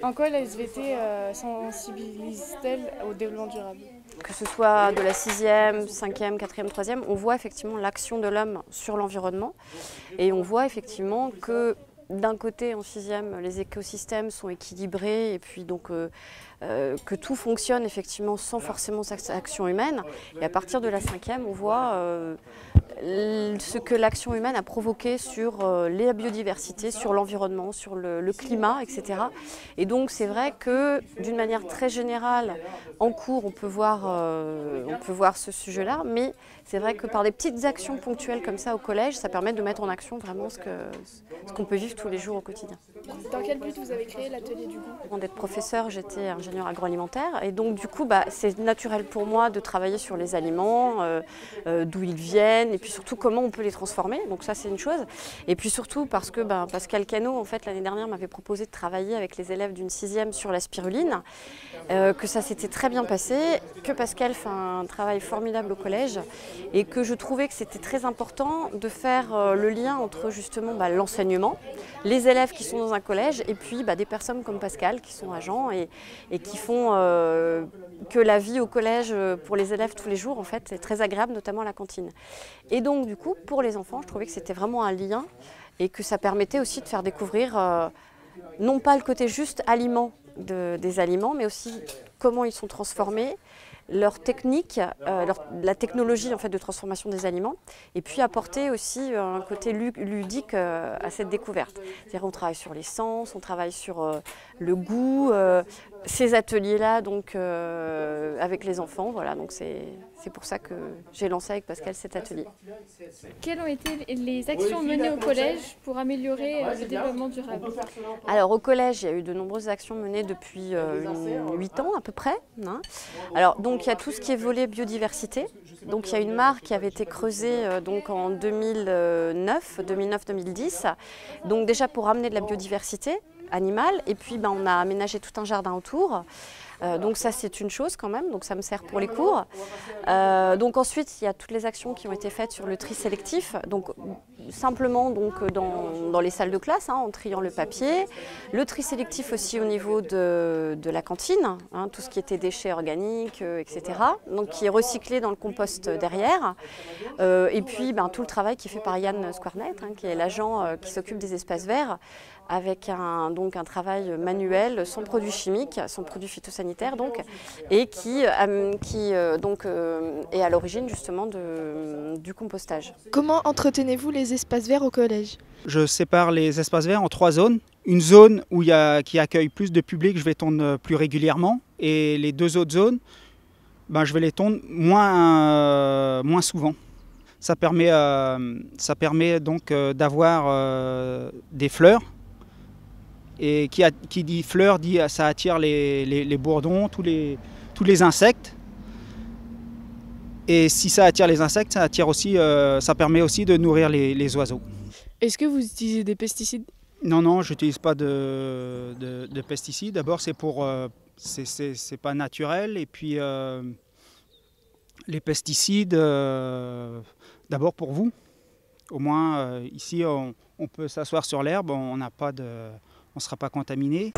En quoi la SVT sensibilise-t-elle au développement durable? Que ce soit de la 6e, 5e, 4e, 3e, on voit effectivement l'action de l'homme sur l'environnement et on voit effectivement que d'un côté en 6e, les écosystèmes sont équilibrés et puis donc que tout fonctionne effectivement sans forcément action humaine. Et à partir de la 5e, on voit ce que l'action humaine a provoqué sur la biodiversité, sur l'environnement, sur le climat, etc. Et donc c'est vrai que d'une manière très générale, en cours, on peut voir ce sujet-là, mais c'est vrai que par des petites actions ponctuelles comme ça au collège, ça permet de mettre en action vraiment ce qu'on peut vivre tous les jours au quotidien. Dans quel but vous avez créé l'atelier du goût? Avant d'être professeur, j'étais ingénieure agroalimentaire et donc du coup c'est naturel pour moi de travailler sur les aliments, d'où ils viennent et puis surtout comment on peut les transformer, donc ça c'est une chose. Et puis surtout parce que Pascal Cano en fait l'année dernière m'avait proposé de travailler avec les élèves d'une 6e sur la spiruline, que ça s'était très bien passé, que Pascal fait un travail formidable au collège et que je trouvais que c'était très important de faire le lien entre justement l'enseignement, les élèves qui sont dans un collège et puis des personnes comme Pascal qui sont agents et qui font que la vie au collège pour les élèves tous les jours en fait est très agréable, notamment à la cantine. Et donc du coup pour les enfants je trouvais que c'était vraiment un lien et que ça permettait aussi de faire découvrir non pas le côté juste aliment des aliments mais aussi comment ils sont transformés, leur technique, la technologie en fait, de transformation des aliments, et puis apporter aussi un côté ludique à cette découverte. C'est-à-dire on travaille sur les sens, on travaille sur le goût, ces ateliers-là donc avec les enfants, voilà, donc c'est pour ça que j'ai lancé avec Pascal cet atelier. Quelles ont été les actions menées au collège pour améliorer le développement durable? Alors au collège, il y a eu de nombreuses actions menées depuis 8 ans à peu près. Hein. Alors donc il y a tout ce qui est volet biodiversité. Donc il y a une mare qui avait été creusée donc en 2009-2010. Donc déjà pour ramener de la biodiversité animale et puis on a aménagé tout un jardin autour. Donc ça c'est une chose quand même, donc ça me sert pour les cours. Donc ensuite il y a toutes les actions qui ont été faites sur le tri sélectif, donc simplement dans les salles de classe, en triant le papier. Le tri sélectif aussi au niveau de la cantine, tout ce qui était déchets organiques, etc. Donc qui est recyclé dans le compost derrière. Et puis tout le travail qui est fait par Yann Squarnet, qui est l'agent qui s'occupe des espaces verts, avec un travail manuel, sans produits chimiques, sans produits phytosanitaires, et qui est à l'origine justement du compostage. Comment entretenez-vous les espaces verts au collège? Je sépare les espaces verts en 3 zones. Une zone qui accueille plus de public, je vais tondre plus régulièrement, et les 2 autres zones, je vais les tondre moins souvent. Ça permet donc d'avoir des fleurs. Et qui dit fleurs dit ça attire les bourdons, tous les insectes. Et si ça attire les insectes, ça permet aussi de nourrir les oiseaux. Est-ce que vous utilisez des pesticides? Non, je n'utilise pas de pesticides. D'abord, c'est pas naturel. Et puis, les pesticides, d'abord pour vous. Au moins, ici, on peut s'asseoir sur l'herbe, on ne sera pas contaminé.